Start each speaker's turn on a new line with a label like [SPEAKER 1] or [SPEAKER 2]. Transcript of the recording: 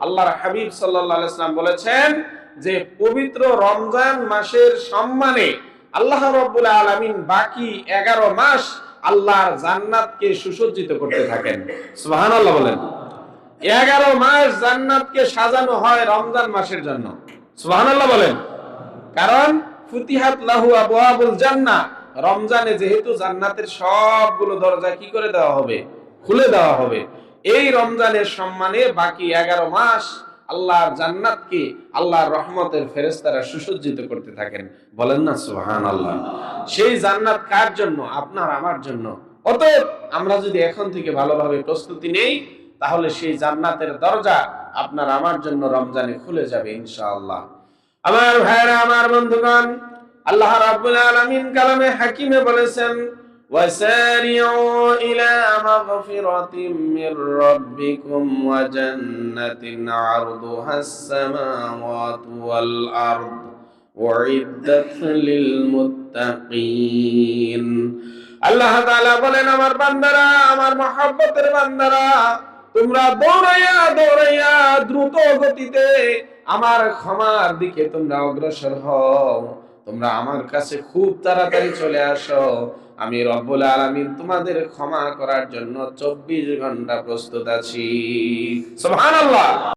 [SPEAKER 1] আল্লাহর হাবিব সাল্লাল্লাহু আলাইহি ওয়াসাল্লাম বলেছেন যে পবিত্র রমজান মাসের সম্মানে আল্লাহ রাব্বুল আলামিন বাকি 11 মাস আল্লাহর জান্নাতকে সুসজ্জিত করতে থাকেন। সুবহানাল্লাহ বলেন। 11 মাস জান্নাতকে সাজানো হয় রমজান মাসের জন্য। সুবহানাল্লাহ বলেন। কারণ ফুতিহাত লাহু আবওয়াবুল জান্নাহ, রমজানে যেহেতু জান্নাতের সবগুলো দরজা কি করে দেওয়া হবে, খুলে দেওয়া হবে। এই রমজানের সম্মানে বাকি 11 মাস আল্লাহর জান্নাতকে আল্লাহর রহমতের ফেরেশতারা সুসজ্জিত করতে থাকেন। বলেন না সুবহানাল্লাহ। সেই জান্নাত কার জন্য? আপনার আমার জন্য। অতএব আমরা যদি এখন থেকে ভালোভাবে প্রস্তুতি নেই, তাহলে সেই জান্নাতের দরজা আপনার আমার জন্য রমজানে খুলে যাবে ইনশাআল্লাহ। আমার ভাইরা, আমার বন্ধুগণ, আল্লাহ রাব্বুল আলামিন কালামে হাকিমে বলেছেন, ওয়াসারিউ ইলা মাগফিরাতিম মির রাব্বিকুম ওয়া জান্নাতিন আরদুহাস সামাওয়াতু ওয়াল আরদ উইদ্দাত লিল মুত্তাকিন। আল্লাহ তাআলা বলেন, আমার বান্দারা, আমার মহব্বতের বান্দারা, তোমরা দৌড়াইয়া দৌড়াইয়া দ্রুত গতিতে আমার ক্ষমার দিকে তোমরা অগ্রসর হও। তোমরা আমার কাছে খুব তাড়াতাড়ি চলে আসো। আমি রব্বুল আলামিন তোমাদের ক্ষমা করার জন্য 24 ঘন্টা প্রস্তুত আছি। সুবহানাল্লাহ।